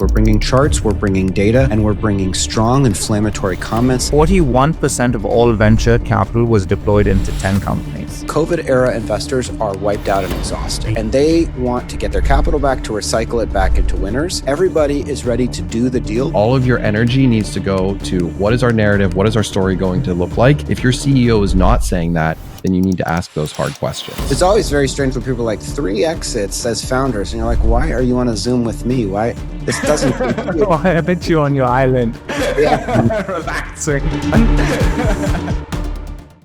We're bringing charts, we're bringing data, and we're bringing strong inflammatory comments. 41% of all venture capital was deployed into 10 companies. COVID-era investors are wiped out and exhausted, and they want to get their capital back to recycle it back into winners. Everybody is ready to do the deal. All of your energy needs to go to what is our narrative, what is our story going to look like? If your CEO is not saying that, then you need to ask those hard questions. It's always very strange when people are like 3 exits as founders, and you're like, why are you on a Zoom with me? Why? This doesn't. I bet you on your island. Yeah. Relaxing.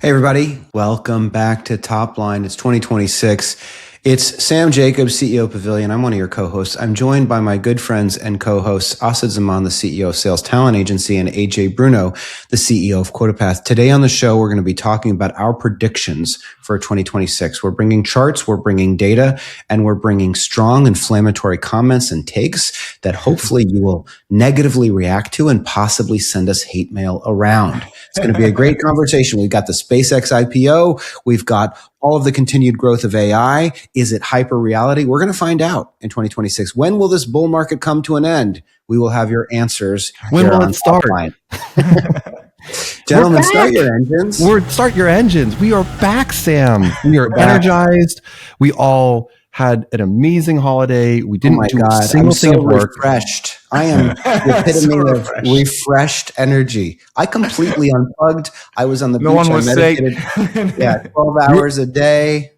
Hey everybody, welcome back to Top Line. It's 2026. It's Sam Jacobs, CEO of Pavilion. I'm one of your co-hosts. I'm joined by my good friends and co-hosts, Asad Zaman, the CEO of Sales Talent Agency, and AJ Bruno, the CEO of QuotaPath. Today on the show, we're going to be talking about our predictions for 2026. We're bringing charts, we're bringing data, and we're bringing strong inflammatory comments and takes that hopefully you will negatively react to and possibly send us hate mail around. It's going to be a great conversation. We've got the SpaceX IPO. We've got all of the continued growth of AI. Is it hyper reality? We're going to find out in 2026. When will this bull market come to an end? We will have your answers. When will it start? Gentlemen, start your engines. Start your engines. We are back, Sam. We are energized. We all had an amazing holiday. We didn't do a single thing at work. Refreshed. I am the epitome of refreshed energy. I completely unplugged. I was on the beach. No one was sick. Yeah, 12 hours a day.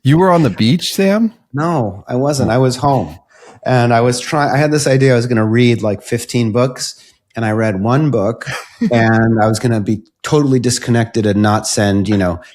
You were on the beach, Sam? No, I wasn't. I was home. And I had this idea I was going to read like 15 books. And I read one book and I was going to be totally disconnected and not send,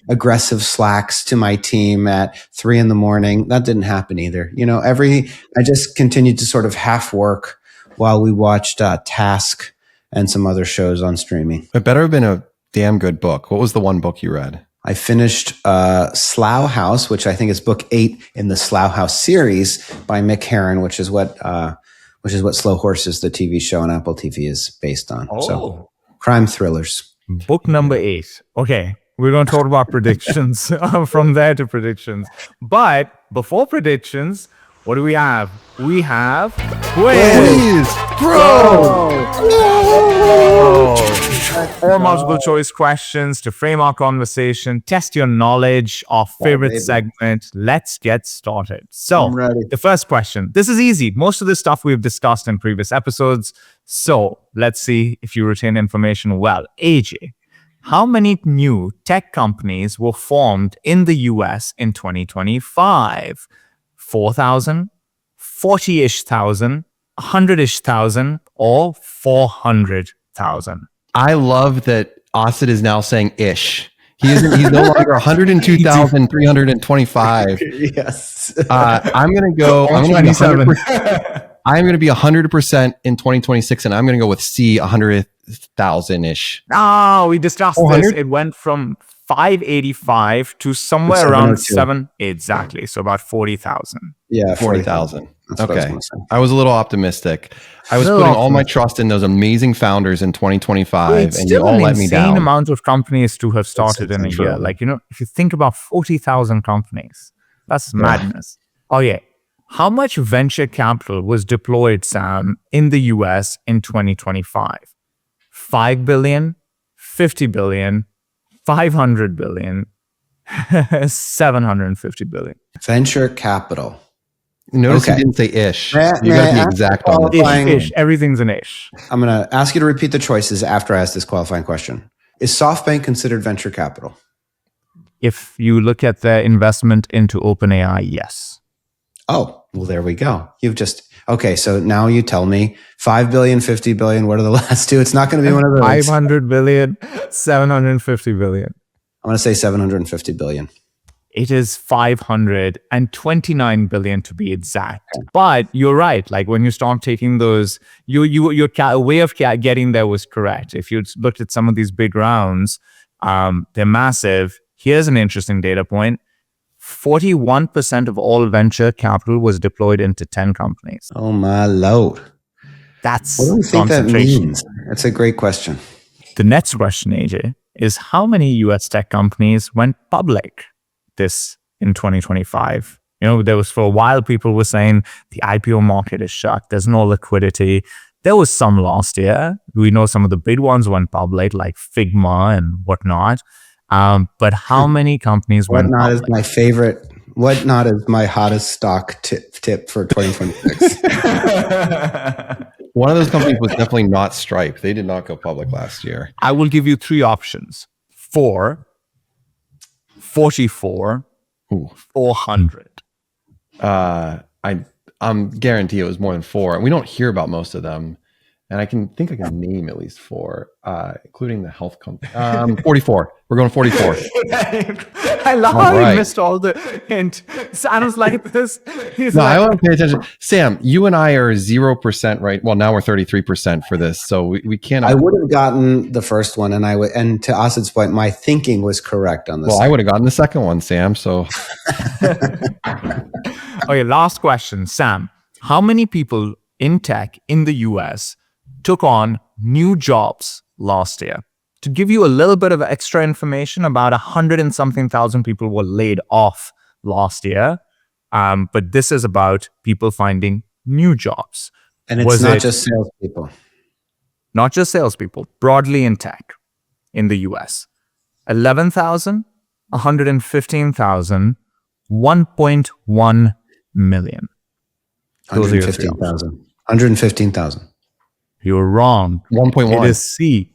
aggressive slacks to my team at 3 a.m. That didn't happen either. I just continued to sort of half work while we watched Task and some other shows on streaming. It better have been a damn good book. What was the one book you read? I finished Slough House, which I think is book 8 in the Slough House series by Mick Herron, which is what Slow Horses, the TV show on Apple TV, is based on. Oh. So, crime thrillers. Book number 8. Okay, we're going to talk about predictions from there to predictions. But before predictions, what do we have? We have quiz, or multiple choice questions to frame our conversation, test your knowledge, our favorite segment. Let's get started. So the first question, this is easy. Most of this stuff we've discussed in previous episodes. So let's see if you retain information well. AJ, how many new tech companies were formed in the US in 2025? 4,000, 40-ish thousand, 100-ish thousand, or 400,000? I love that Asad is now saying ish. He's no longer 102,325. Yes. I'm going to go. I'm going to be 100% in 2026, and I'm going to go with C, 100,000-ish. Oh, we discussed this. It went from 585 to somewhere around 7. Exactly. So about 40,000. Yeah, 40,000. Okay. I was a little optimistic. I was putting all my trust in those amazing founders in 2025, and you all let me down. It's insane amount of companies to have started in a year. Like, if you think about 40,000 companies, that's madness. Oh, yeah. How much venture capital was deployed, Sam, in the US in 2025? 5 billion, 50 billion, 500 billion, 750 billion. Venture capital. Notice you didn't say ish. You got to be exact on this. Ish. Everything's an ish. I'm going to ask you to repeat the choices after I ask this qualifying question. Is SoftBank considered venture capital? If you look at their investment into OpenAI, yes. Oh, well, there we go. Okay, so now you tell me 5 billion, 50 billion. What are the last two? It's not going to be one of those. 500 billion, 750 billion. I'm going to say 750 billion. It is 529 billion to be exact. But you're right. Like when you start taking those, your way of getting there was correct. If you looked at some of these big rounds, they're massive. Here's an interesting data point. 41% of all venture capital was deployed into 10 companies. Oh my Lord. That's what do you think that means? That's a great question. The next question, AJ, is how many US tech companies went public in 2025 There was for a while people were saying the IPO market is shut. There's no liquidity. There was some last year. We know some of the big ones went public, like Figma and whatnot. But how many companies went Whatnot public? Is my favorite. Whatnot is my hottest stock tip for 2026. One of those companies was definitely not Stripe. They did not go public last year. I will give you three options: 4, 44, 400. I'm guarantee it was more than 4. And we don't hear about most of them. And I can name at least 4, including the health company. 44. We're going 44. I love how you missed all the hint. Sounds like this. I want to pay attention. Sam, you and I are 0% right. Well, now we're 33% for this. So we can't. I would have gotten the first one, and to Asad's point, my thinking was correct on this. Well, I would have gotten the second one, Sam. So okay, last question, Sam. How many people in tech in the US took on new jobs last year? To give you a little bit of extra information, about 100 and something thousand people were laid off last year. But this is about people finding new jobs. And it's not just salespeople. Not just salespeople, broadly in tech in the US. 11,000, 115,000, 1.1 million. 115,000. 115,000. You're wrong. 1.1. It is C.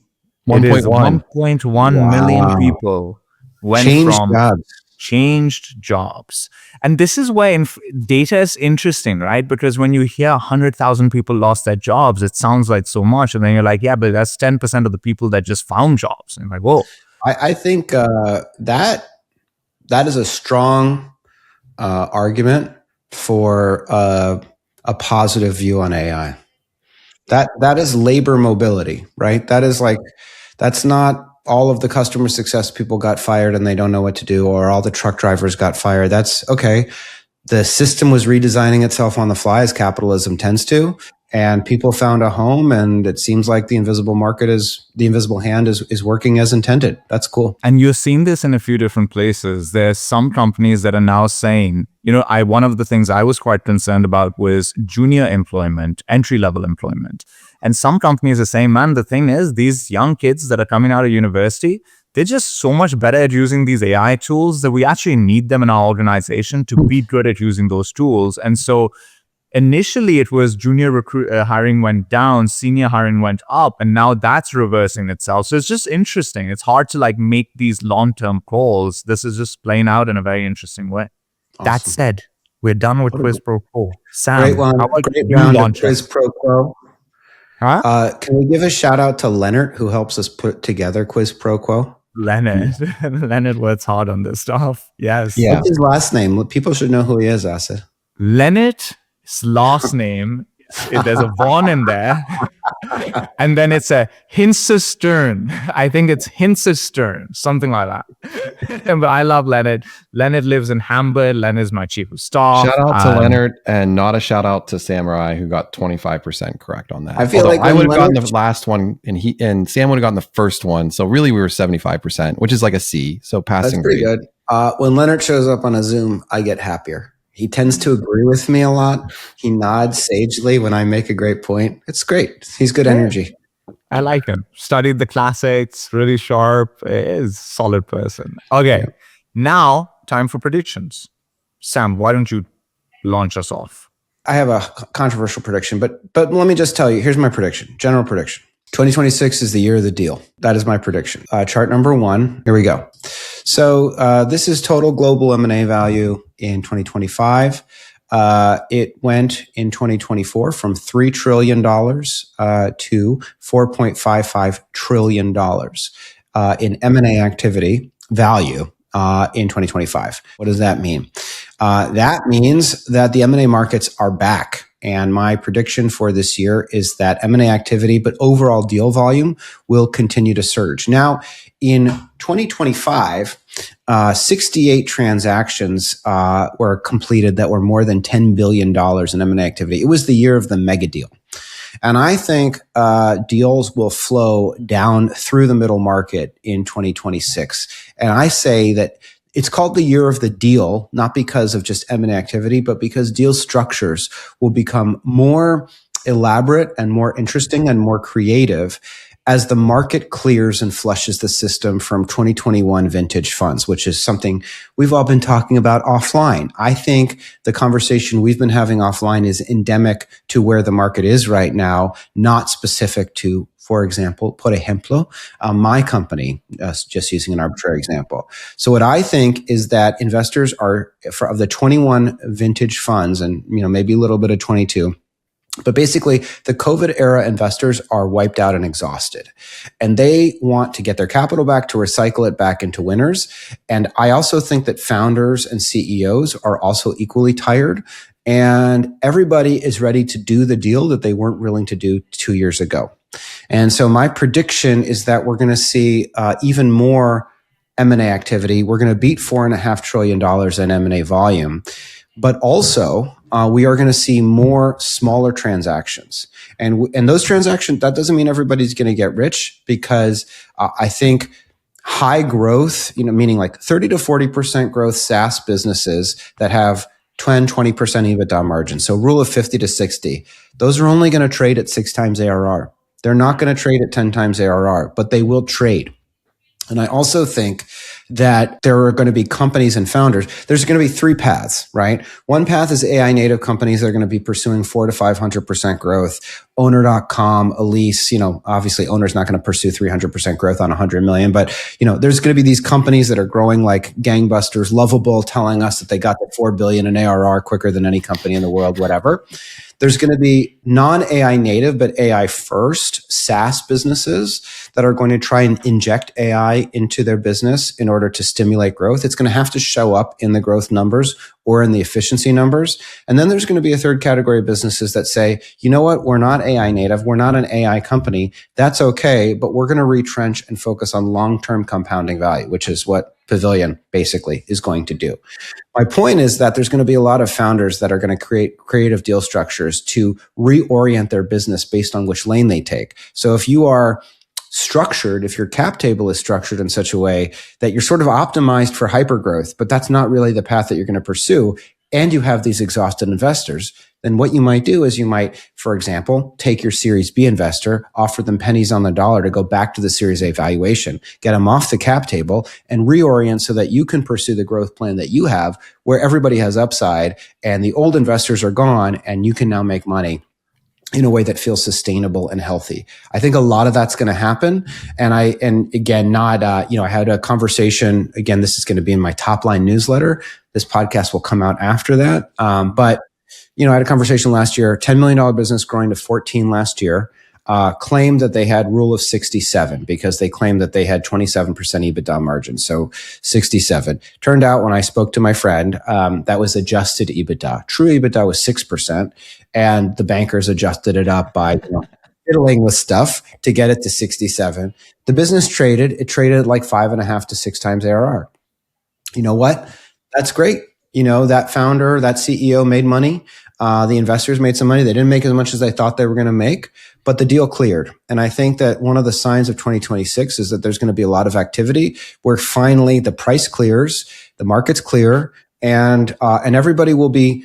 1.1. 1.1 million people changed jobs. And this is where data is interesting, right? Because when you hear 100,000 people lost their jobs, it sounds like so much. And then you're like, yeah, but that's 10% of the people that just found jobs. And you're like, whoa. I think that is a strong argument for a positive view on AI. That is labor mobility, right? That's not all of the customer success people got fired and they don't know what to do, or all the truck drivers got fired. That's okay. The system was redesigning itself on the fly, as capitalism tends to, and people found a home, and it seems like the invisible hand is working as intended. That's cool. And you're seeing this in a few different places. There's some companies that are now saying, one of the things I was quite concerned about was junior employment, entry-level employment. And some companies are saying, man, the thing is, these young kids that are coming out of university, they're just so much better at using these AI tools that we actually need them in our organization to be good at using those tools. And so initially it was junior hiring went down, senior hiring went up, and now that's reversing itself. So it's just interesting. It's hard to make these long-term calls. This is just playing out in a very interesting way. Awesome. That said, we're done with Quiz Pro Quo. Sam, great one. Great round of Quiz Pro Quo. Huh? Can we give a shout out to Leonard, who helps us put together Quiz Pro Quo? Leonard. Leonard works hard on this stuff. Yes. Yeah. What's his last name? People should know who he is, Asad. Leonard's last name, there's a Vaughn in there. And then it's a Hinsestern. I think it's Hinsestern, something like that. But I love Leonard. Leonard lives in Hamburg. Leonard's my chief of staff. Shout out to Leonard, and not a shout out to Samurai, who got 25% correct on that. I feel like I would have gotten the last one, and Sam would have gotten the first one. So really, we were 75%, which is like a C. So passing grade. That's pretty good. When Leonard shows up on a Zoom, I get happier. He tends to agree with me a lot. He nods sagely when I make a great point. It's great. He's good energy. I like him. Studied the classics, really sharp. Is a solid person. Okay, Now time for predictions. Sam, why don't you launch us off? I have a controversial prediction, but let me just tell you. Here's my prediction. General prediction. 2026 is the year of the deal. That is my prediction. Chart number 1. Here we go. So this is total global M&A value in 2025. It went in 2024 from $3 trillion to $4.55 trillion in M&A activity value in 2025. What does that mean? That means that the M&A markets are back. And my prediction for this year is that M&A activity, but overall deal volume will continue to surge. Now, in 2025, 68 transactions were completed that were more than $10 billion in M&A activity. It was the year of the mega deal. And I think deals will flow down through the middle market in 2026. And I say that it's called the year of the deal, not because of just M&A activity, but because deal structures will become more elaborate and more interesting and more creative as the market clears and flushes the system from 2021 vintage funds, which is something we've all been talking about offline. I think the conversation we've been having offline is endemic to where the market is right now, not specific to, for example, por ejemplo, my company, just using an arbitrary example. So what I think is that investors are, of the 21 vintage funds and, maybe a little bit of 22, but basically, the COVID era investors are wiped out and exhausted, and they want to get their capital back to recycle it back into winners. And I also think that founders and CEOs are also equally tired, and everybody is ready to do the deal that they weren't willing to do 2 years ago. And so my prediction is that we're going to see even more M&A activity. We're going to beat $4.5 trillion in M&A volume. But also, we are going to see more smaller transactions. And those transactions, that doesn't mean everybody's going to get rich, because I think high growth, meaning like 30 to 40% growth SaaS businesses that have 10, 20% EBITDA margin. So rule of 50 to 60, those are only going to trade at 6 times ARR. They're not going to trade at 10 times ARR, but they will trade. And I also think that there are going to be companies and founders. There's going to be 3 paths, right? One path is AI native companies that are going to be pursuing 400 to 500% growth. Owner.com, Elise, obviously Owner's not going to pursue 300% growth on 100 million, but there's going to be these companies that are growing like gangbusters, Lovable telling us that they got to 4 billion in ARR quicker than any company in the world, whatever. There's going to be non-AI native, but AI first SaaS businesses that are going to try and inject AI into their business in order to stimulate growth. It's going to have to show up in the growth numbers or in the efficiency numbers. And then there's going to be a third category of businesses that say, you know what, we're not AI native. We're not an AI company. That's okay, but we're going to retrench and focus on long-term compounding value, which is what Pavilion basically is going to do. My point is that there's going to be a lot of founders that are going to create creative deal structures to reorient their business based on which lane they take. So if you are structured, if your cap table is structured in such a way that you're sort of optimized for hypergrowth, but that's not really the path that you're going to pursue, and you have these exhausted investors, then what you might do is you might, for example, take your Series B investor, offer them pennies on the dollar to go back to the Series A valuation, get them off the cap table, and reorient so that you can pursue the growth plan that you have, where everybody has upside and the old investors are gone, and you can now make money in a way that feels sustainable and healthy. I think a lot of that's going to happen. And again, I had a conversation, again, this is going to be in my top line newsletter. This podcast will come out after that. But I had a conversation last year, $10 million business growing to 14 last year, claimed that they had rule of 67 because they claimed that they had 27% EBITDA margin. So 67. Turned out when I spoke to my friend, that was adjusted EBITDA. True EBITDA was 6%. And the bankers adjusted it up by fiddling with stuff to get it to 67. The business traded at like 5.5 to 6 times ARR. You know what? That's great. That founder, that CEO made money. The investors made some money. They didn't make as much as they thought they were going to make, but the deal cleared. And I think that one of the signs of 2026 is that there's going to be a lot of activity where finally the price clears, the market's clear, and everybody will be,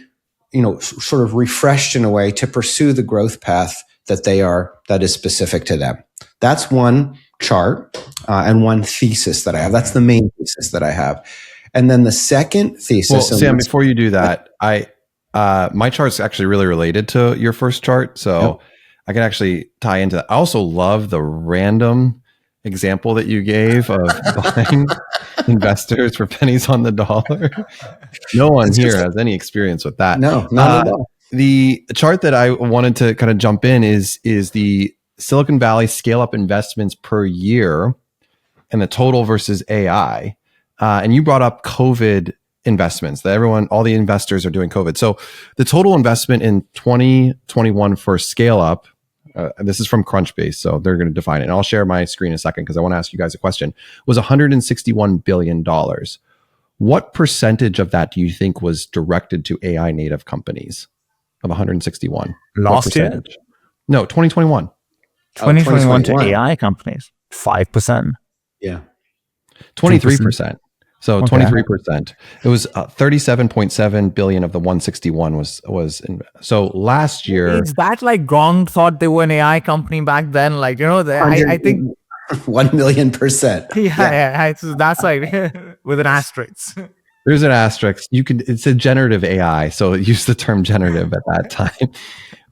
sort of refreshed in a way to pursue the growth path that is specific to them. That's one chart and one thesis that I have. That's the main thesis that I have. And then the second thesis. Well, Sam, before you do that, my chart's actually really related to your first chart. So I can actually tie into that. I also love the random example that you gave of buying investors for pennies on the dollar. No one here has any experience with that. No, not at all. The chart that I wanted to kind of jump in is the Silicon Valley scale-up investments per year and the total versus AI. And you brought up COVID investments that all the investors are doing COVID. So the total investment in 2021 for scale up, this is from Crunchbase, so they're going to define it. And I'll share my screen in a second because I want to ask you guys a question, was $161 billion. What percentage of that do you think was directed to AI native companies of 161? Last year? No, 2021. 2021 to AI companies, 5%. Yeah. 23%. So 23%. It was 37.7 billion of the 161 so last year. Is that like Gong thought they were an AI company back then? Like, I think 1,000,000%. Yeah. So that's like with an asterisk. There's an asterisk. It's a generative AI. So use the term generative at that time.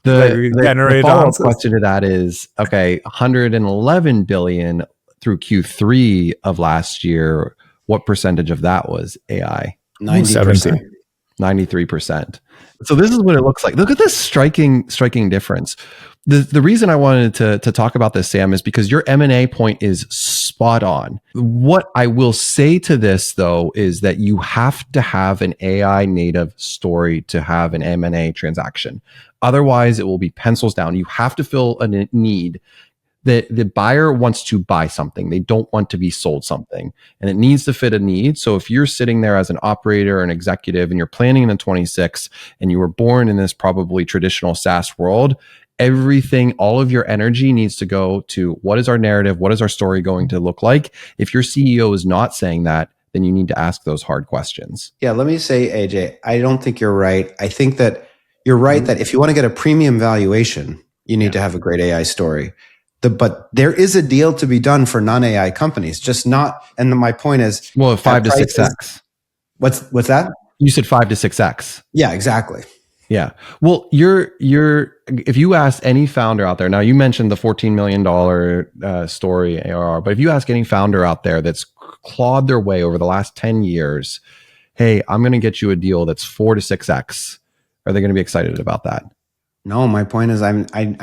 The follow-up question to that is, okay, 111 billion through Q3 of last year. What percentage of that was AI? 90%. 93%. So this is what it looks like. Look at this striking difference. The reason I wanted to talk about this, Sam, is because your M&A point is spot on. What I will say to this, though, is that you have to have an AI native story to have an M&A transaction. Otherwise, it will be pencils down. You have to fill a need. The buyer wants to buy something. They don't want to be sold something, and it needs to fit a need. So if you're sitting there as an operator or an executive and you're planning in 26 and you were born in this probably traditional SaaS world, everything, all of your energy needs to go to what is our narrative? What is our story going to look like? If your CEO is not saying that, then you need to ask those hard questions. Yeah, let me say, AJ, I don't think you're right. I think that you're right that if you want to get a premium valuation, you need to have a great AI story. But there is a deal to be done for non-AI companies, just not. And my point is, 5 to 6x. What's that? You said 5 to 6x. Yeah, exactly. Yeah. Well, if you ask any founder out there, now you mentioned the $14 million story ARR, but if you ask any founder out there that's clawed their way over the last 10 years, hey, I'm going to get you a deal that's 4 to 6x. Are they going to be excited about that? No, my point is I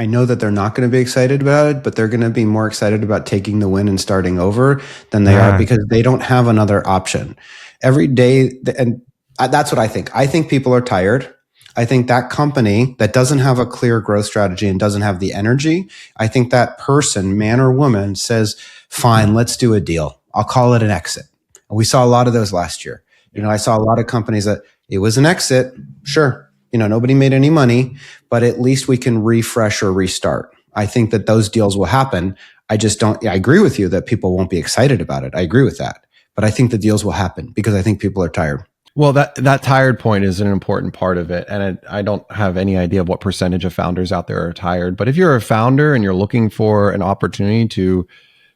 know that they're not going to be excited about it, but they're going to be more excited about taking the win and starting over than they are because they don't have another option. Every day, and that's what I think. I think people are tired. I think that company that doesn't have a clear growth strategy and doesn't have the energy, I think that person, man or woman, says, fine, let's do a deal. I'll call it an exit. And we saw a lot of those last year. I saw a lot of companies that it was an exit. Sure. Nobody made any money, but at least we can refresh or restart. I think that those deals will happen. I agree with you that people won't be excited about it. I agree with that. But I think the deals will happen because I think people are tired. Well, that tired point is an important part of it. And I don't have any idea of what percentage of founders out there are tired. But if you're a founder and you're looking for an opportunity to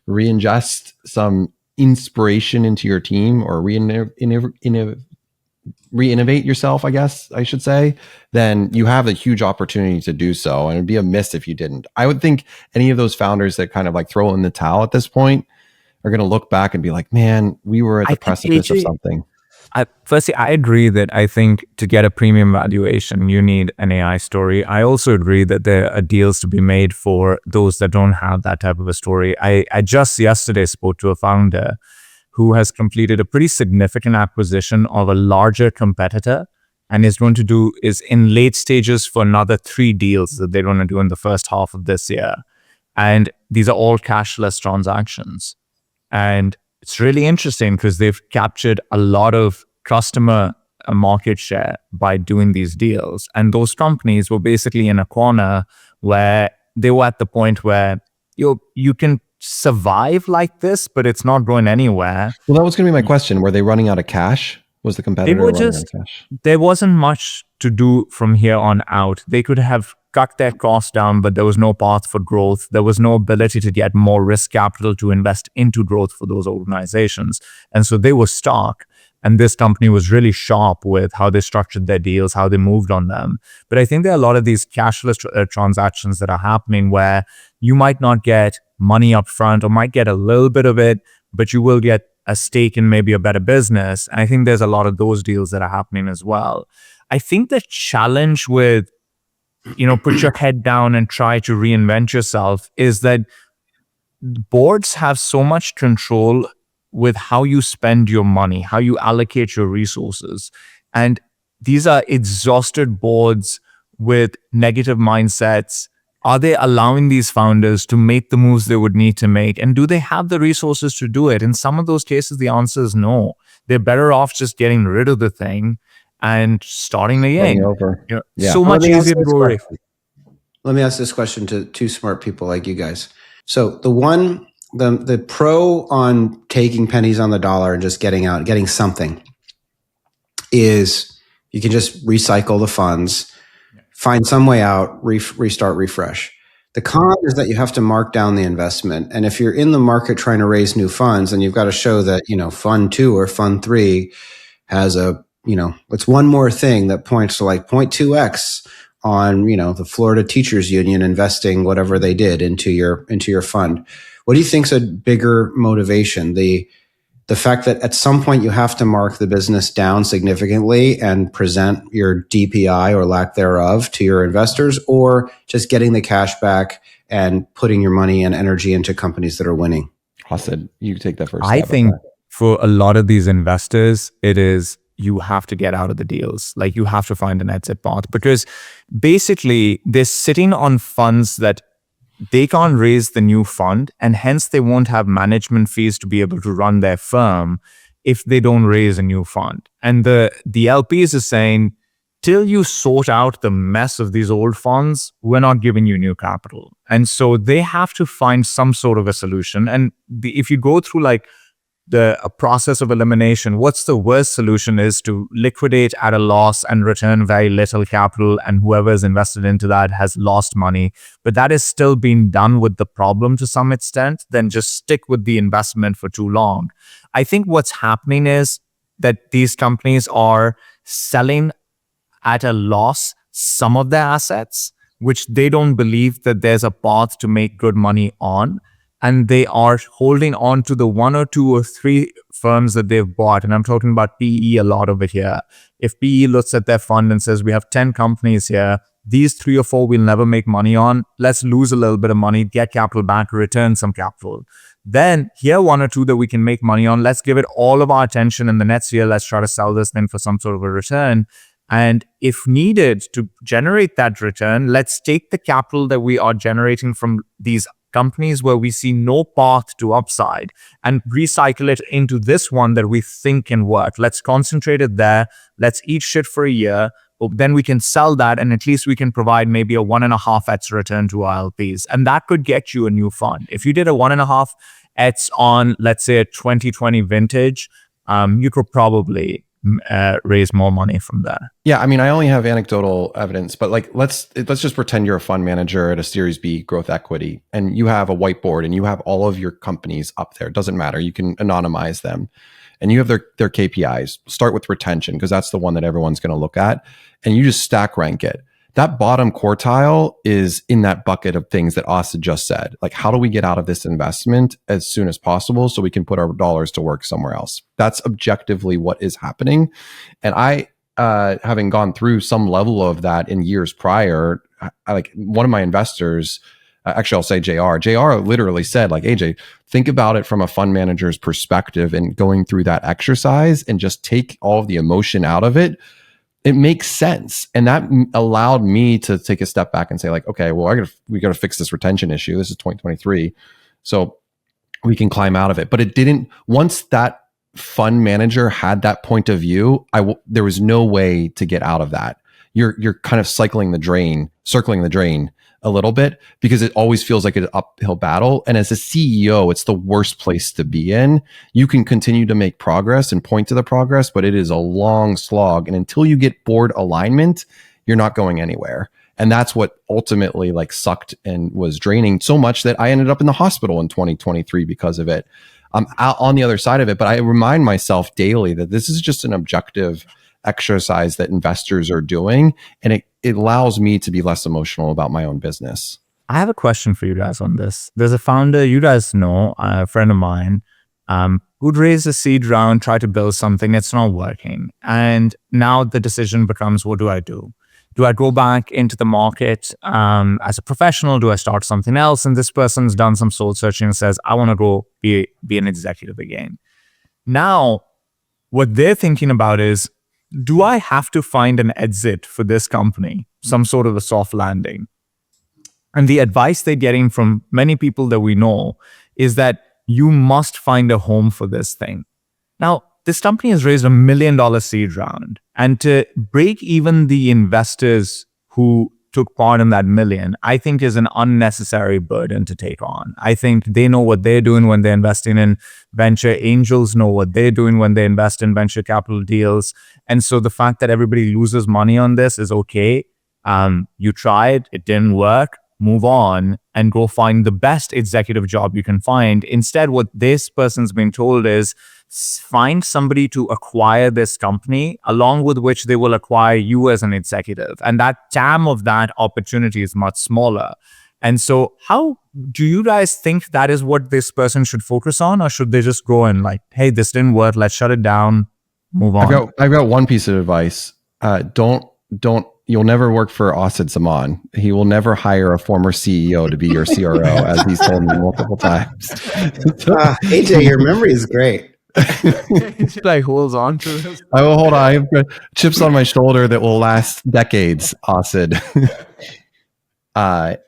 re-ingest some inspiration into your team or re-innovate yourself, I guess I should say, then you have a huge opportunity to do so. And it'd be a miss if you didn't. I would think any of those founders that kind of like throw in the towel at this point are going to look back and be like, man, we were at the precipice of something. Firstly, I agree that I think to get a premium valuation, you need an AI story. I also agree that there are deals to be made for those that don't have that type of a story. I just yesterday spoke to a founder who has completed a pretty significant acquisition of a larger competitor and is in late stages for another 3 deals that they're going to do in the first half of this year. And these are all cashless transactions. And it's really interesting because they've captured a lot of customer market share by doing these deals. And those companies were basically in a corner where they were at the point where you can survive like this, but it's not going anywhere. Well, that was going to be my question. Were they running out of cash? Was the competitor running out of cash? There wasn't much to do from here on out. They could have cut their costs down, but there was no path for growth. There was no ability to get more risk capital to invest into growth for those organizations. And so they were stuck. And this company was really sharp with how they structured their deals, how they moved on them. But I think there are a lot of these cashless transactions that are happening where you might not get money up front or might get a little bit of it, but you will get a stake in maybe a better business. And I think there's a lot of those deals that are happening as well. I think the challenge with put your head down and try to reinvent yourself is that boards have so much control with how you spend your money, how you allocate your resources. And these are exhausted boards with negative mindsets. Are they allowing these founders to make the moves they would need to make? And do they have the resources to do it? In some of those cases, the answer is no. They're better off just getting rid of the thing and starting again. Over. So much easier to go away. Let me ask this question to 2 smart people like you guys. So the one the pro on taking pennies on the dollar and just getting something is you can just recycle the funds, find some way out, restart, refresh. The con is that you have to mark down the investment. And if you're in the market trying to raise new funds, then you've got to show that, fund 2 or fund 3 has it's one more thing that points to like 0.2x on, the Florida Teachers Union investing whatever they did into your fund. What do you think's a bigger motivation? The fact that at some point you have to mark the business down significantly and present your DPI or lack thereof to your investors, or just getting the cash back and putting your money and energy into companies that are winning? Hassan, you take that first. I think for a lot of these investors, it is you have to get out of the deals. Like you have to find an exit path, because basically they're sitting on funds that they can't raise the new fund, and hence they won't have management fees to be able to run their firm if they don't raise a new fund. And the LPs are saying, till you sort out the mess of these old funds, we're not giving you new capital. And so they have to find some sort of a solution. And if you go through like a process of elimination, what's the worst solution is to liquidate at a loss and return very little capital, and whoever is invested into that has lost money. But that is still being done with the problem to some extent, then just stick with the investment for too long. I think what's happening is that these companies are selling at a loss some of their assets, which they don't believe that there's a path to make good money on. And they are holding on to the 1 or 2 or 3 firms that they've bought. And I'm talking about PE, a lot of it here. If PE looks at their fund and says, we have 10 companies here, these 3 or 4 we'll never make money on. Let's lose a little bit of money, get capital back, return some capital. Then here 1 or 2 that we can make money on. Let's give it all of our attention in the next year. Let's try to sell this thing for some sort of a return. And if needed to generate that return, let's take the capital that we are generating from these companies where we see no path to upside and recycle it into this one that we think can work. Let's concentrate it there. Let's eat shit for a year. Then we can sell that, and at least we can provide maybe a 1.5x return to our LPs. And that could get you a new fund. If you did a 1.5x on, let's say, a 2020 vintage, you could probably raise more money from there. Yeah, I mean, I only have anecdotal evidence, but like let's just pretend you're a fund manager at a Series B growth equity, and you have a whiteboard and you have all of your companies up there. It doesn't matter. You can anonymize them, and you have their KPIs. Start with retention, because that's the one that everyone's going to look at, and you just stack rank it. That bottom quartile is in that bucket of things that Asa just said. Like, how do we get out of this investment as soon as possible so we can put our dollars to work somewhere else? That's objectively what is happening. And I, having gone through some level of that in years prior, I like one of my investors, actually I'll say JR literally said, like, AJ, think about it from a fund manager's perspective and going through that exercise and just take all of the emotion out of it. It makes sense. And that allowed me to take a step back and say, like, okay, well, we got to fix this retention issue. This is 2023. So we can climb out of it. But it didn't, once that fund manager had that point of view, there was no way to get out of that. You're kind of circling the drain a little bit, because it always feels like an uphill battle. And as a CEO, it's the worst place to be in. You can continue to make progress and point to the progress, but it is a long slog. And until you get board alignment, you're not going anywhere. And that's what ultimately like sucked and was draining so much that I ended up in the hospital in 2023 because of it. I'm out on the other side of it, but I remind myself daily that this is just an objective exercise that investors are doing, and it allows me to be less emotional about my own business. I have a question for you guys on this. There's a founder you guys know, a friend of mine, who'd raised a seed round, tried to build something, it's not working. And now the decision becomes, what do I do? Do I go back into the market as a professional? Do I start something else? And this person's done some soul searching and says, I want to go be an executive again. Now, what they're thinking about is, do I have to find an exit for this company, some sort of a soft landing? And the advice they're getting from many people that we know is that you must find a home for this thing. Now, this company has raised $1 million seed round, and to break even the investors who took part in that million, I think is an unnecessary burden to take on. I think they know what they're doing when they're investing in venture. Angels know what they're doing when they invest in venture capital deals. And so the fact that everybody loses money on this is okay. You tried, it didn't work, move on and go find the best executive job you can find. Instead, what this person's been told is find somebody to acquire this company, along with which they will acquire you as an executive. And that TAM of that opportunity is much smaller. And so how do you guys think that is what this person should focus on? Or should they just go and like, hey, this didn't work, let's shut it down, move on? I've got one piece of advice. You'll never work for Asad Zaman. He will never hire a former CEO to be your CRO, as he's told me multiple times. AJ, your memory is great. He like holds on to this. I will hold on. I have chips on my shoulder that will last decades, Asad. What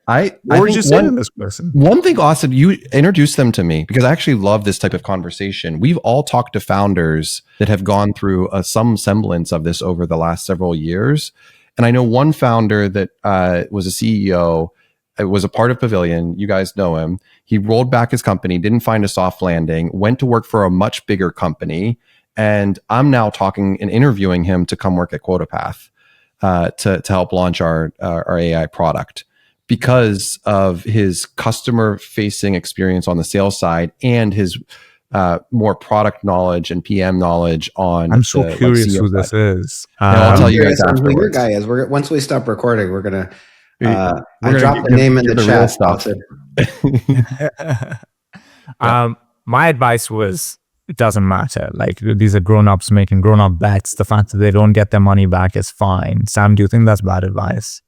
would you say to this person? One thing, Asad, you introduced them to me because I actually love this type of conversation. We've all talked to founders that have gone through some semblance of this over the last several years. And I know one founder that was a CEO, was a part of Pavilion. You guys know him. He rolled back his company, didn't find a soft landing, went to work for a much bigger company. And I'm now talking and interviewing him to come work at QuotaPath to help launch our AI product because of his customer facing experience on the sales side and his more product knowledge and PM knowledge on. I'm so curious who this is. I'll tell you guys who your guy is. Once we stop recording, we're gonna. I dropped the name in the chat. My advice was, it doesn't matter. Like, these are grown-ups making grown-up bets. The fact that they don't get their money back is fine. Sam, do you think that's bad advice?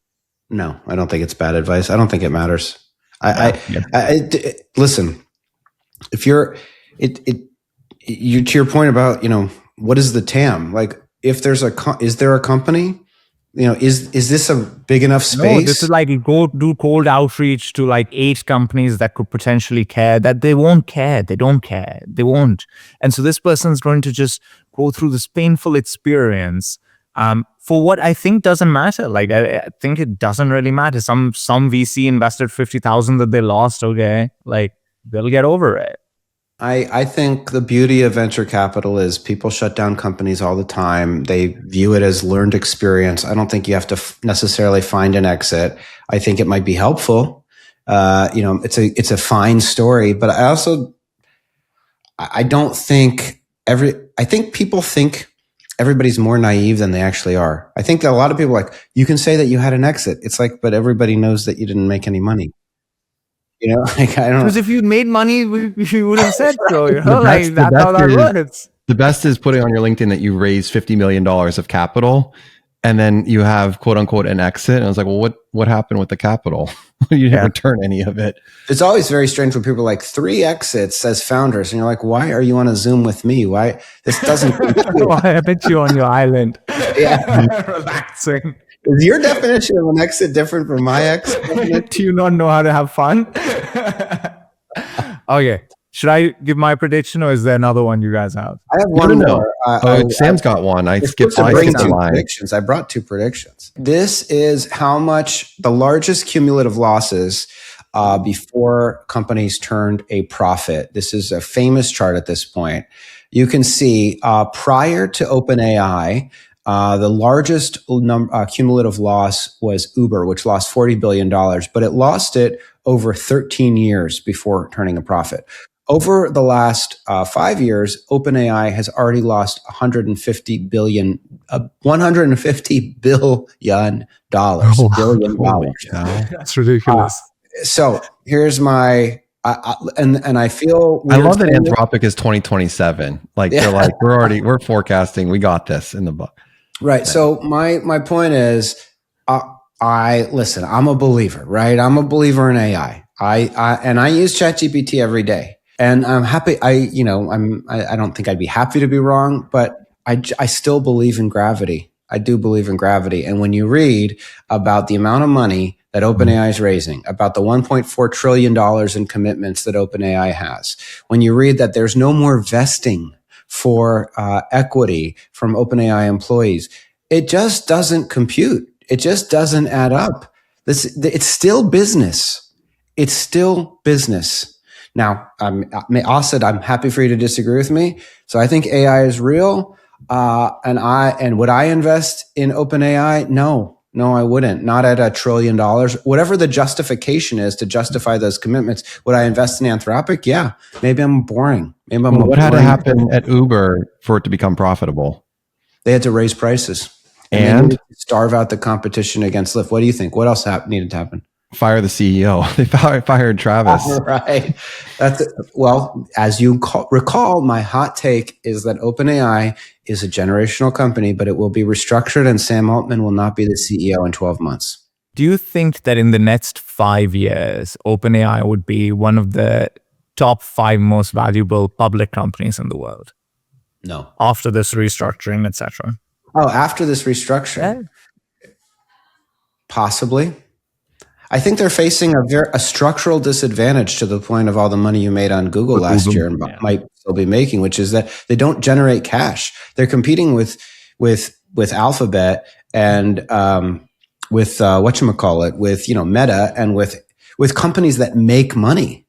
No, I don't think it's bad advice. I don't think it matters. Listen, if you're, you to your point about, what is the TAM? Like, if there's is there a company? Is this a big enough space? No, this is like, go do cold outreach to like 8 companies that could potentially care. That they won't care. They don't care. They won't. And so this person's going to just go through this painful experience for what I think doesn't matter. Like, I think it doesn't really matter. Some VC invested 50,000 that they lost. Okay, like, they'll get over it. I think the beauty of venture capital is people shut down companies all the time. They view it as learned experience. I don't think you have to necessarily find an exit. I think it might be helpful. It's a fine story, but I don't think I think people think everybody's more naive than they actually are. I think that a lot of people are like, you can say that you had an exit. It's like, but everybody knows that you didn't make any money. Like, I don't know. Because if you'd made money, you would have said so. That's how that works. The best is putting on your LinkedIn that you raised $50 million of capital, and then you have quote unquote an exit. And I was like, well, what happened with the capital? You didn't return any of it. It's always very strange when people are like 3 exits as founders, and you're like, why are you on a Zoom with me? Why this doesn't? I bet you on your island. Yeah, relaxing. Is your definition of an exit different from my exit? Do you not know how to have fun? Okay. Should I give my prediction, or is there another one you guys have? I have one more. Sam's got one. I skipped predictions. I brought 2 predictions. This is how much the largest cumulative losses before companies turned a profit. This is a famous chart at this point. You can see prior to OpenAI, the largest cumulative loss was Uber, which lost $40 billion, but it lost it over 13 years before turning a profit. Over the last 5 years, OpenAI has already lost $150 billion. That's ridiculous. So here's my, and I feel I love that Anthropic is 2027. Like, they're like, we're forecasting. We got this in the book. Right. So my point is, listen, I'm a believer, right? I'm a believer in AI. I use ChatGPT every day, and I'm happy. I don't think I'd be happy to be wrong, but I still believe in gravity. I do believe in gravity. And when you read about the amount of money that OpenAI is raising, about the $1.4 trillion in commitments that OpenAI has, when you read that there's no more vesting for equity from OpenAI employees, it just doesn't compute. It just doesn't add up. It's still business. It's still business. Now, Asad, I'm happy for you to disagree with me. So I think AI is real. And would I invest in OpenAI? No, I wouldn't. Not at $1 trillion. Whatever the justification is to justify those commitments. Would I invest in Anthropic? Yeah. Maybe I'm boring. What had to happen at Uber for it to become profitable? They had to raise prices. And they starve out the competition against Lyft. What do you think? What else needed to happen? Fire the CEO. They fired Travis. Right. Well, as you recall, my hot take is that OpenAI is a generational company, but it will be restructured and Sam Altman will not be the CEO in 12 months. Do you think that in the next 5 years, OpenAI would be one of the top 5 most valuable public companies in the world? No. After this restructuring, etc. Oh, after this restructuring? Yeah. Possibly. I think they're facing a structural disadvantage to the point of all the money you made on Google last year and might still be making, which is that they don't generate cash. They're competing with Alphabet and with whatchamacallit, with Meta and with companies that make money.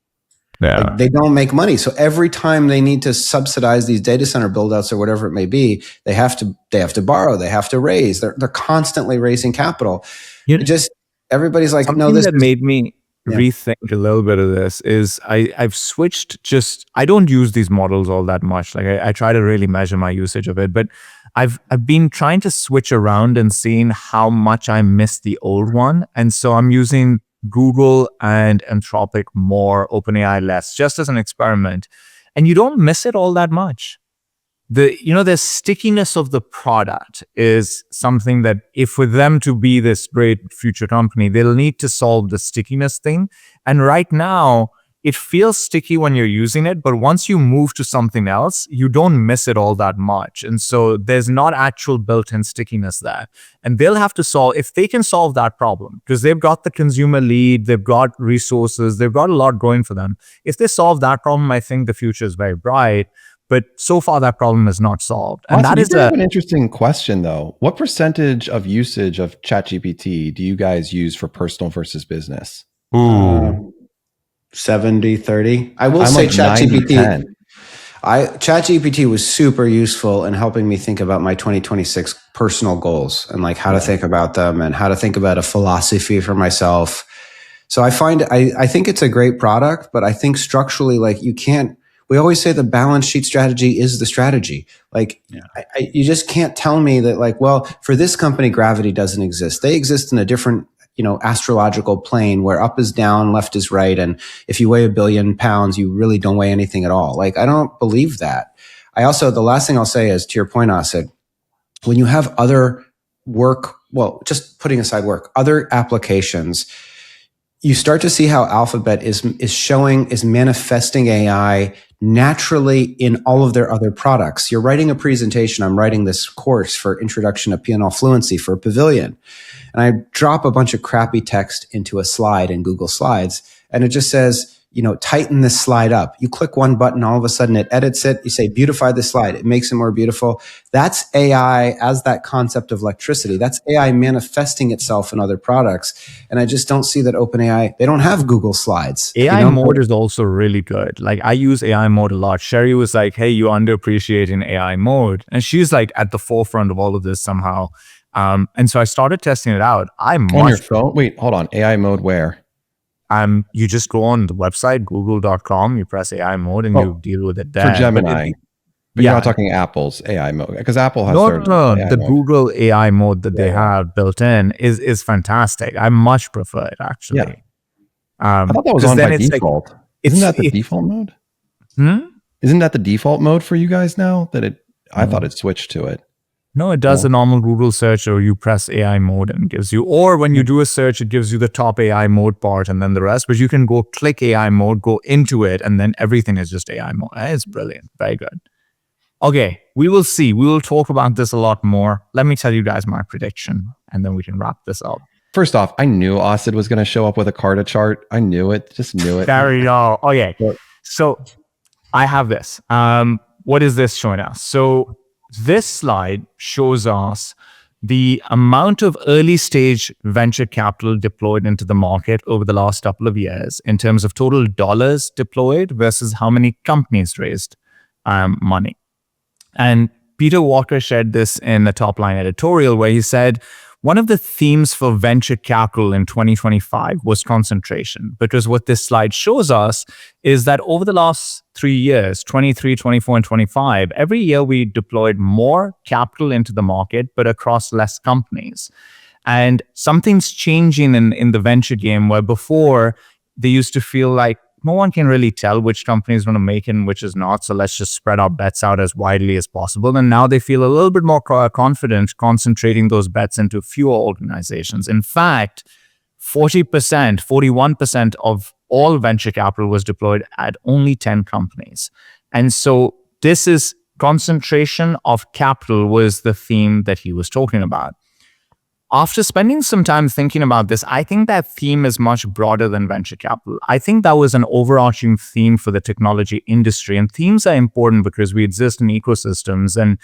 Yeah. Like, they don't make money. So every time they need to subsidize these data center buildouts or whatever it may be, they have to borrow, they have to raise. They're constantly raising capital. Everybody's like, something that made me rethink a little bit of this is I've switched I don't use these models all that much. Like I try to really measure my usage of it, but I've been trying to switch around and seeing how much I miss the old one. And so I'm using Google and Anthropic more, OpenAI less, just as an experiment. And you don't miss it all that much. The stickiness of the product is something that if for them to be this great future company, they'll need to solve the stickiness thing. And right now, it feels sticky when you're using it, but once you move to something else, you don't miss it all that much. And so there's not actual built-in stickiness there. And they'll have to solve, if they can solve that problem, because they've got the consumer lead, they've got resources, they've got a lot going for them. If they solve that problem, I think the future is very bright. But so far, that problem is not solved. And that is an interesting question, though. What percentage of usage of ChatGPT do you guys use for personal versus business? 70-30. I will say ChatGPT. ChatGPT was super useful in helping me think about my 2026 personal goals and like how to think about them and how to think about a philosophy for myself. So I think it's a great product, but I think structurally, like we always say the balance sheet strategy is the strategy. Like, you just can't tell me that, like, well, for this company, gravity doesn't exist. They exist in a different, astrological plane where up is down, left is right. And if you weigh 1 billion pounds, you really don't weigh anything at all. Like, I don't believe that. The last thing I'll say is, to your point, Asad, when you have other work, well, just putting aside work, other applications, you start to see how Alphabet is manifesting AI naturally in all of their other products. You're writing a presentation. I'm writing this course for Introduction to P&L Fluency for Pavilion. And I drop a bunch of crappy text into a slide in Google Slides. And it just says, tighten this slide up. You click one button, all of a sudden it edits it. You say, beautify the slide. It makes it more beautiful. That's AI as that concept of electricity. That's AI manifesting itself in other products. And I just don't see that OpenAI, they don't have Google Slides. AI mode is also really good. Like I use AI mode a lot. Sherry was like, hey, you underappreciate in AI mode. And she's like at the forefront of all of this somehow. And so I started testing it out. On your phone? Wait, hold on. AI mode where? You just go on the website, google.com, you press AI mode and you deal with it there. For Gemini. But you're not talking Apple's AI mode, because Apple has the Google AI mode that they have built in is fantastic. I much prefer it, actually. Yeah. I thought that was on by default. Isn't that the default mode? Isn't that the default mode for you guys now? I thought it switched to it. No, it does a normal Google search, or you press AI mode and gives you, or when you do a search, it gives you the top AI mode part and then the rest, but you can go click AI mode, go into it, and then everything is just AI mode. It's brilliant. Very good. Okay, we will see. We will talk about this a lot more. Let me tell you guys my prediction, and then we can wrap this up. First off, I knew Asad was going to show up with a Carta chart. I knew it. Just knew it. There you go. Okay. So I have this. What is this showing us? So this slide shows us the amount of early stage venture capital deployed into the market over the last couple of years in terms of total dollars deployed versus how many companies raised money. And Peter Walker shared this in a top line editorial where he said, one of the themes for venture capital in 2025 was concentration, because what this slide shows us is that over the last 3 years, 23, 24, and 25, every year we deployed more capital into the market, but across less companies. And something's changing in the venture game where before they used to feel like no one can really tell which company is going to make it and which is not. So let's just spread our bets out as widely as possible. And now they feel a little bit more confident concentrating those bets into fewer organizations. In fact, 41% of all venture capital was deployed at only 10 companies. And so this is concentration of capital was the theme that he was talking about. After spending some time thinking about this, I think that theme is much broader than venture capital. I think that was an overarching theme for the technology industry. And themes are important because we exist in ecosystems. And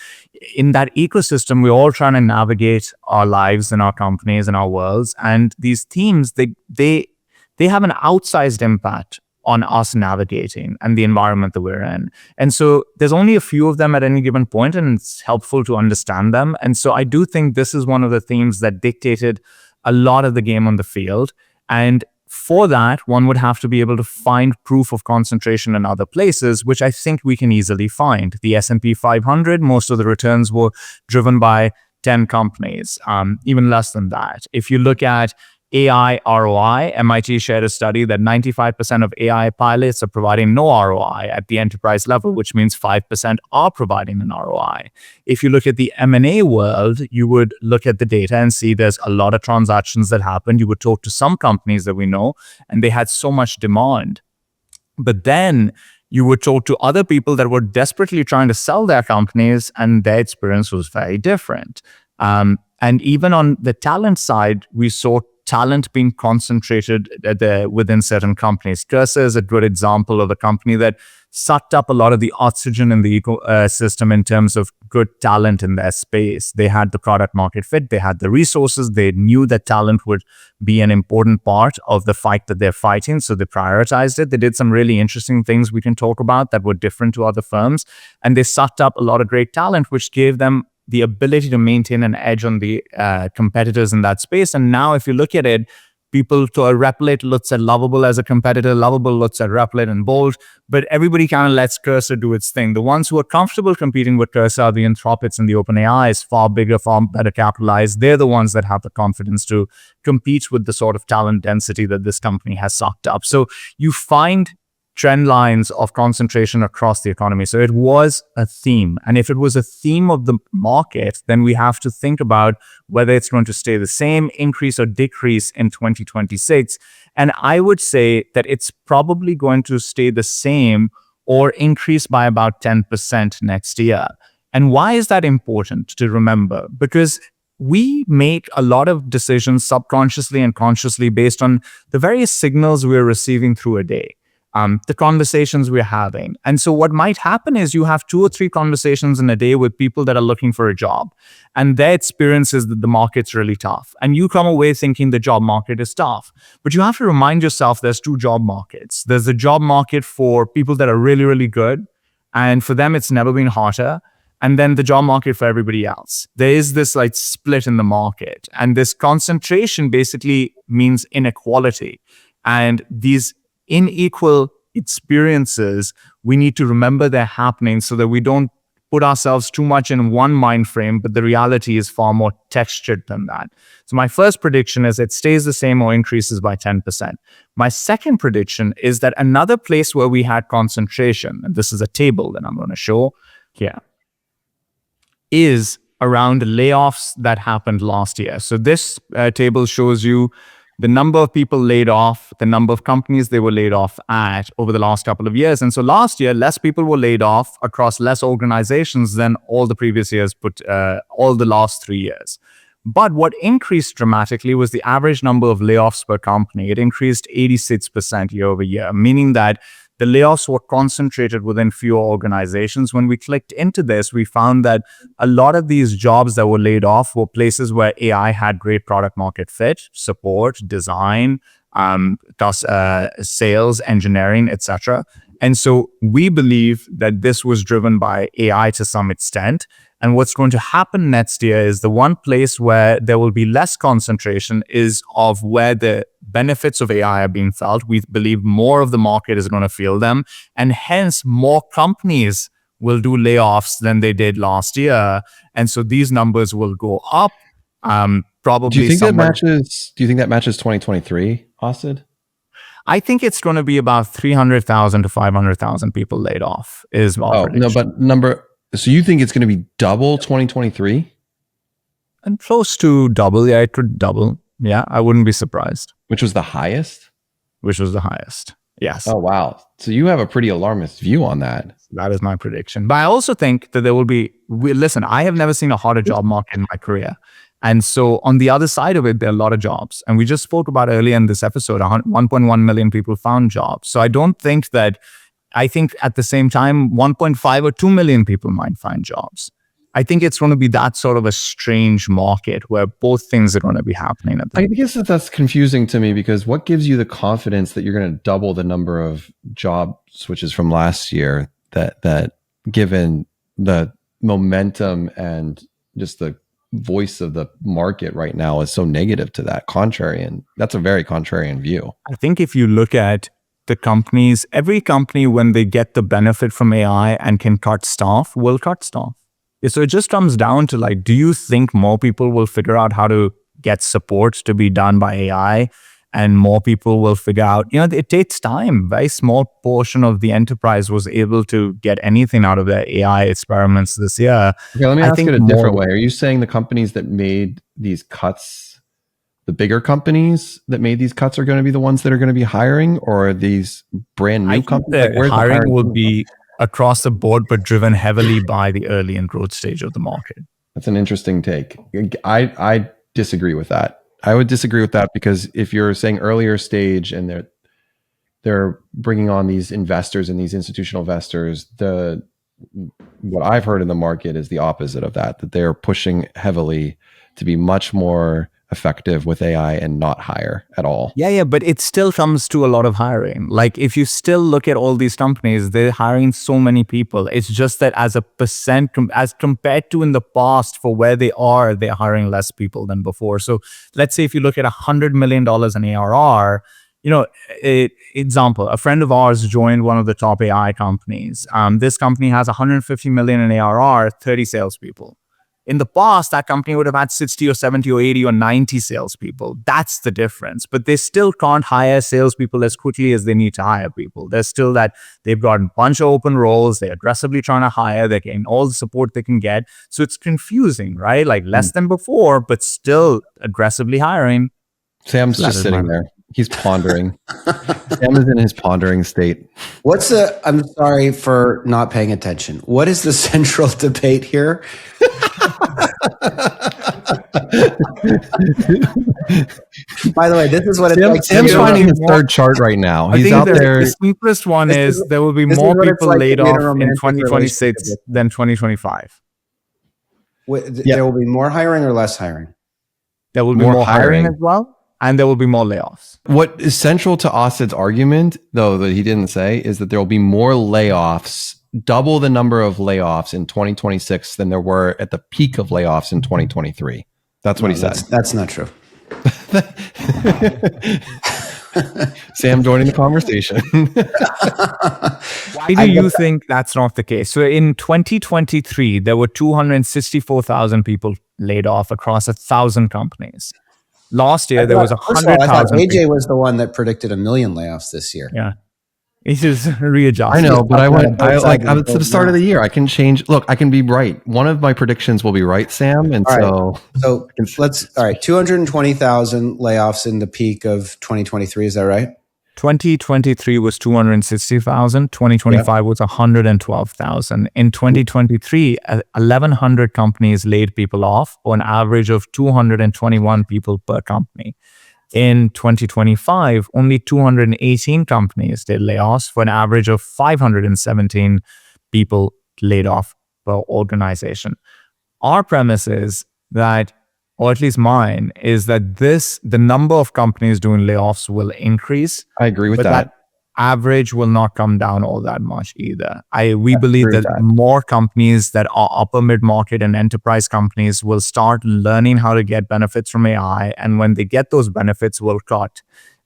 in that ecosystem, we're all trying to navigate our lives and our companies and our worlds. And these themes, they have an outsized impact on us navigating and the environment that we're in. And so there's only a few of them at any given point, and it's helpful to understand them. And so I do think this is one of the themes that dictated a lot of the game on the field. And for that, one would have to be able to find proof of concentration in other places, which I think we can easily find. The S&P 500, most of the returns were driven by 10 companies, even less than that. If you look at AI ROI, MIT shared a study that 95% of AI pilots are providing no ROI at the enterprise level, which means 5% are providing an ROI. If you look at the M&A world, you would look at the data and see there's a lot of transactions that happened. You would talk to some companies that we know, and they had so much demand. But then you would talk to other people that were desperately trying to sell their companies, and their experience was very different. And even on the talent side, we saw talent being concentrated within certain companies. Cursor is a good example of a company that sucked up a lot of the oxygen in the ecosystem in terms of good talent in their space. They had the product market fit, they had the resources, they knew that talent would be an important part of the fight that they're fighting, so they prioritized it. They did some really interesting things we can talk about that were different to other firms, and they sucked up a lot of great talent, which gave them the ability to maintain an edge on the competitors in that space. And now if you look at it, people to Replit looks at Lovable as a competitor, Lovable looks at Replit and Bolt, but everybody kind of lets Cursor do its thing. The ones who are comfortable competing with Cursor are the Anthropics and the OpenAIs, far bigger, far better capitalized. They're the ones that have the confidence to compete with the sort of talent density that this company has sucked up. So you find trend lines of concentration across the economy. So it was a theme. And if it was a theme of the market, then we have to think about whether it's going to stay the same, increase or decrease in 2026. And I would say that it's probably going to stay the same or increase by about 10% next year. And why is that important to remember? Because we make a lot of decisions subconsciously and consciously based on the various signals we're receiving through a day. The conversations we're having. And so what might happen is you have 2 or 3 conversations in a day with people that are looking for a job, and their experience is that the market's really tough. And you come away thinking the job market is tough. But you have to remind yourself there's 2 job markets. There's the job market for people that are really, really good, and for them it's never been hotter. And then the job market for everybody else. There is this like split in the market. And this concentration basically means inequality. And these unequal experiences, we need to remember they're happening so that we don't put ourselves too much in one mind frame, but the reality is far more textured than that. So my first prediction is it stays the same or increases by 10%. My second prediction is that another place where we had concentration, and this is a table that I'm going to show here, is around layoffs that happened last year. So this table shows you the number of people laid off, the number of companies they were laid off at over the last couple of years. And so last year, less people were laid off across less organizations than all the previous years, all the last 3 years. But what increased dramatically was the average number of layoffs per company. It increased 86% year over year, meaning that the layoffs were concentrated within fewer organizations. When we clicked into this, we found that a lot of these jobs that were laid off were places where AI had great product market fit, support, design, sales, engineering, etc. And so we believe that this was driven by AI to some extent. And what's going to happen next year is the one place where there will be less concentration is of where the benefits of AI are being felt. We believe more of the market is going to feel them. And hence, more companies will do layoffs than they did last year. And so these numbers will go up. Probably. Do you think that matches? Do you think that matches 2023, Asid? I think it's going to be about 300,000 to 500,000 people laid off. Is our prediction. No, but so you think it's going to be double 2023? And close to double. Yeah, it could double. Yeah, I wouldn't be surprised. Which was the highest? Which was the highest. Yes. Oh wow. So you have a pretty alarmist view on that. That is my prediction. But I also think that there will be. Listen, I have never seen a hotter job market in my career. And so on the other side of it, there are a lot of jobs. And we just spoke about earlier in this episode, 1.1 million people found jobs. So I think at the same time, 1.5 or 2 million people might find jobs. I think it's going to be that sort of a strange market where both things are going to be happening. I guess that's confusing to me, because what gives you the confidence that you're going to double the number of job switches from last year, that given the momentum and just the voice of the market right now is so negative to that? Contrarian. That's a very contrarian view. I think if you look at the companies, every company, when they get the benefit from AI and can cut staff, will cut staff. So it just comes down to, like, do you think more people will figure out how to get support to be done by AI? And more people will figure out, it takes time. Very small portion of the enterprise was able to get anything out of their AI experiments this year. Okay, let me ask it a different way. Are you saying the companies that made these cuts, the bigger companies that made these cuts, are going to be the ones that are going to be hiring, or are these brand new companies? The hiring will be across the board, but driven heavily by the early and growth stage of the market. That's an interesting take. I disagree with that. I would disagree with that, because if you're saying earlier stage and they're bringing on these investors and these institutional investors, what I've heard in the market is the opposite of that they're pushing heavily to be much more effective with AI and not hire at all. Yeah, but it still comes to a lot of hiring. Like, if you still look at all these companies, they're hiring so many people. It's just that as a percent, as compared to in the past for where they are, they're hiring less people than before. So let's say if you look at $100 million in ARR, example, a friend of ours joined one of the top AI companies. This company has 150 million in ARR, 30 salespeople. In the past, that company would have had 60 or 70 or 80 or 90 salespeople. That's the difference. But they still can't hire salespeople as quickly as they need to hire people. There's still that they've got a bunch of open roles. They're aggressively trying to hire. They're getting all the support they can get. So it's confusing, right? Like less than before, but still aggressively hiring. Sam's just sitting there. He's pondering. Sam is in his pondering state. I'm sorry for not paying attention. What is the central debate here? By the way, this is what it's like. Sam's finding his third chart right now. He's out there. The simplest one is there will be more people laid off in 2026 than 2025. There will be more hiring or less hiring? There will be more hiring as well. And there will be more layoffs. What is central to Asid's argument, though, that he didn't say, is that there will be more layoffs, double the number of layoffs in 2026 than there were at the peak of layoffs in 2023. That's what he said. That's not true. Sam joining the conversation. Why do you think that's not the case? So in 2023, there were 264,000 people laid off across 1,000 companies. Last year, there was 100,000. AJ was the one that predicted 1 million layoffs this year. Yeah. He just readjusted. I know, but it's to the start of the year. I can change. Look, I can be right. One of my predictions will be right, Sam. And all right. 220,000 layoffs in the peak of 2023. Is that right? 2023 was 260,000. 2025 was 112,000. In 2023, 1,100 companies laid people off, or an average of 221 people per company. In 2025, only 218 companies did layoffs for an average of 517 people laid off per organization. Our premise is that, or at least mine, is that the number of companies doing layoffs will increase. I agree with but that. Average will not come down all that much either. We believe that more companies that are upper mid-market and enterprise companies will start learning how to get benefits from AI. And when they get those benefits, will cut.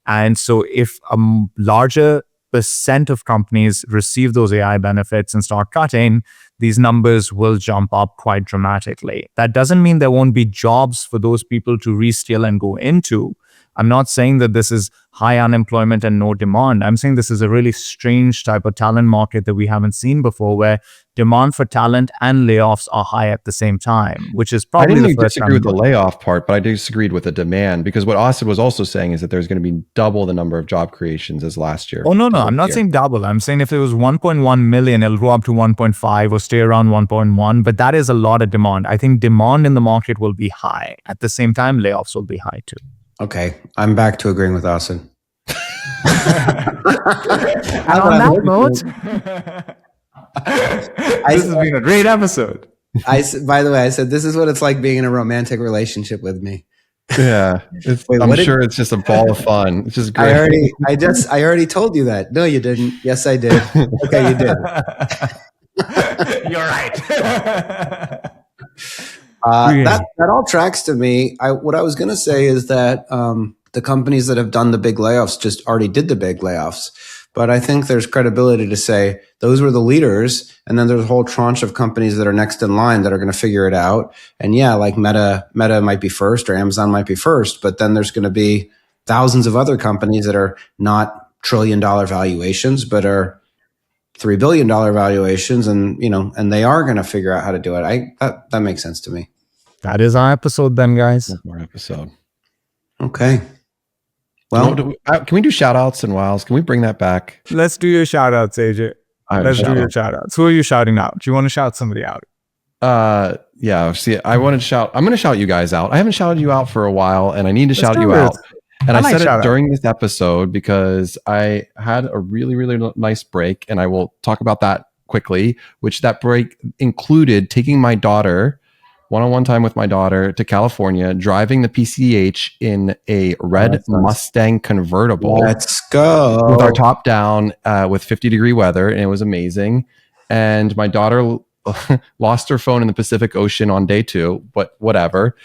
And so if a larger percent of companies receive those AI benefits and start cutting, these numbers will jump up quite dramatically. That doesn't mean there won't be jobs for those people to reskill and go into. I'm not saying that this is high unemployment and no demand. I'm saying this is a really strange type of talent market that we haven't seen before, where demand for talent and layoffs are high at the same time, which is probably the first time. I didn't disagree with the layoff part, but I disagreed with the demand, because what Austin was also saying is that there's going to be double the number of job creations as last year. Oh, no. I'm not saying double. I'm saying if it was 1.1 million, it'll go up to 1.5 or stay around 1.1. But that is a lot of demand. I think demand in the market will be high. At the same time, layoffs will be high too. Okay, I'm back to agreeing with Austin. And on that note, this has been a great episode. By the way, I said this is what it's like being in a romantic relationship with me. Yeah, I'm sure it's just a ball of fun. It's just great. I already told you that. No, you didn't. Yes, I did. Okay, you did. You're right. That all tracks to me. What I was going to say is that the companies that have done the big layoffs just already did the big layoffs. But I think there's credibility to say those were the leaders. And then there's a whole tranche of companies that are next in line that are going to figure it out. And yeah, like Meta might be first, or Amazon might be first. But then there's going to be thousands of other companies that are not $1 trillion valuations, but are $3 billion valuations. And, and they are going to figure out how to do it. That makes sense to me. That is our episode then, guys. One more episode. Okay. Well, can we do shout outs and wows? Can we bring that back? Let's do your shout outs, AJ. Let's do your shout outs. Who are you shouting out? Do you want to shout somebody out? Yeah. See, I'm going to shout you guys out. I haven't shouted you out for a while, and I need to shout you out. And I said it during this episode because I had a really, really nice break, and I will talk about that quickly, which that break included taking my daughter, one-on-one time with my daughter, to California, driving the PCH in a red Mustang convertible. Let's go. With our top down, with 50-degree weather, and it was amazing. And my daughter lost her phone in the Pacific Ocean on day 2, but whatever.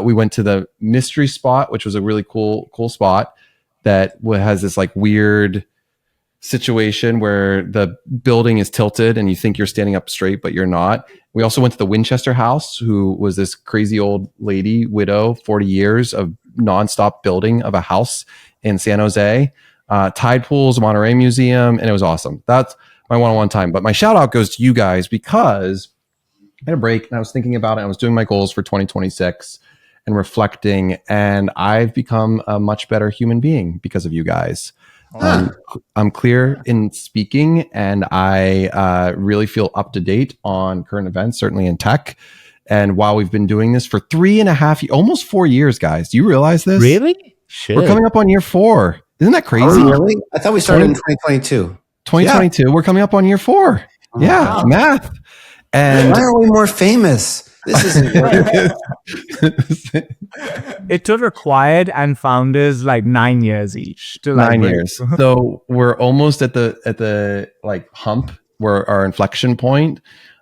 We went to the mystery spot, which was a really cool spot that has this like weird situation where the building is tilted and you think you're standing up straight, but you're not. We also went to the Winchester House, who was this crazy old lady, widow, 40 years of nonstop building of a house in San Jose. Tide Pools, Monterey Museum, and it was awesome. That's my one-on-one time. But my shout out goes to you guys because I had a break and I was thinking about it. I was doing my goals for 2026 and reflecting, and I've become a much better human being because of you guys. I'm clear in speaking, and I really feel up to date on current events, certainly in tech. And while we've been doing this for 3.5 years, almost 4 years, guys, do you realize this? Really? Shit. We're coming up on year 4. Isn't that crazy? Oh, really? I thought we started in 2022. 2022. Yeah. We're coming up on year 4. Oh, yeah, wow. Math. And why are we more famous? This isn't working. It took Required and Founders like 9 years each. To 9 years. So we're almost at the like hump, where our inflection point.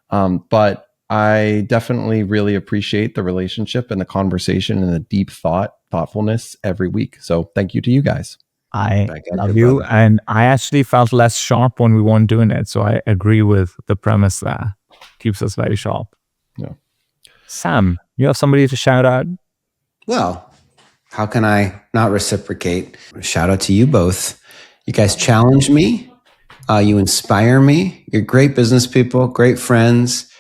But I definitely really appreciate the relationship and the conversation and the deep thoughtfulness every week. So thank you to you guys. I love you. And I actually felt less sharp when we weren't doing it. So I agree with the premise there. Keeps us very sharp. Yeah. Sam, you have somebody to shout out? Well, how can I not reciprocate? Shout out to you both. You guys challenge me. You inspire me. You're great business people, great friends.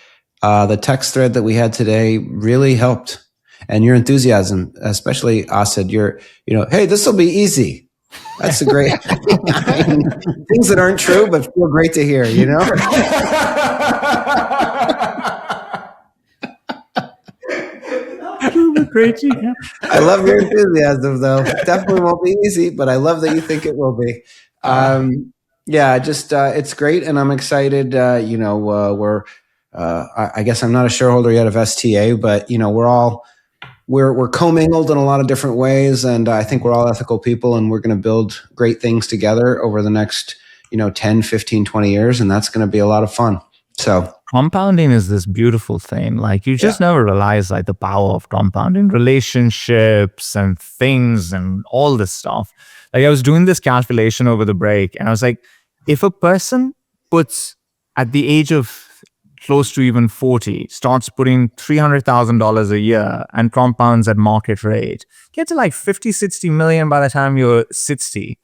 The text thread that we had today really helped. And your enthusiasm, especially Asad, hey, this will be easy. That's a great things that aren't true, but feel great to hear, Great recap. I love your enthusiasm, though. Definitely won't be easy, but I love that you think it will be. It's great, and I'm excited. I guess I'm not a shareholder yet of STA, but we're commingled in a lot of different ways, and I think we're all ethical people, and we're going to build great things together over the next 10, 15, 20 years, and that's going to be a lot of fun. So compounding is this beautiful thing. Like you just never realize like the power of compounding relationships and things and all this stuff. Like I was doing this calculation over the break, and I was like, if a person puts at the age of close to even 40, starts putting $300,000 a year and compounds at market rate, get to like 50, 60 million by the time you're 60.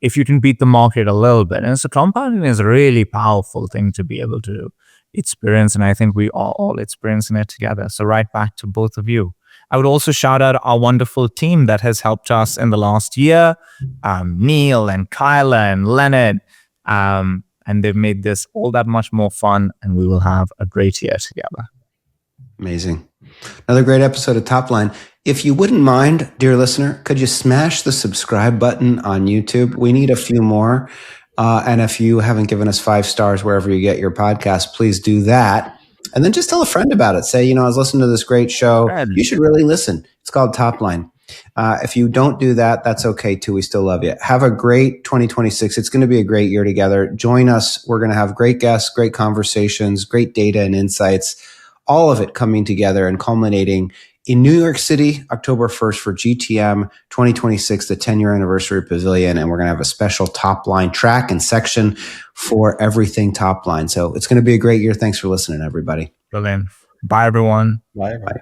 If you can beat the market a little bit. And so compounding is a really powerful thing to be able to experience. And I think we are all experiencing it together. So right back to both of you. I would also shout out our wonderful team that has helped us in the last year, Neil and Kyla and Leonard. And they've made this all that much more fun, and we will have a great year together. Amazing. Another great episode of Top Line. If you wouldn't mind, dear listener, could you smash the subscribe button on YouTube? We need a few more. And if you haven't given us 5 stars wherever you get your podcast, please do that. And then just tell a friend about it. Say, I was listening to this great show. You should really listen. It's called Top Line. If you don't do that, that's okay too. We still love you. Have a great 2026. It's going to be a great year together. Join us. We're going to have great guests, great conversations, great data and insights, all of it coming together and culminating in New York City, October 1st for GTM 2026, the 10-year anniversary pavilion. And we're going to have a special Top Line track and section for everything Top Line. So it's going to be a great year. Thanks for listening, everybody. Brilliant. Bye, everyone. Bye, everybody.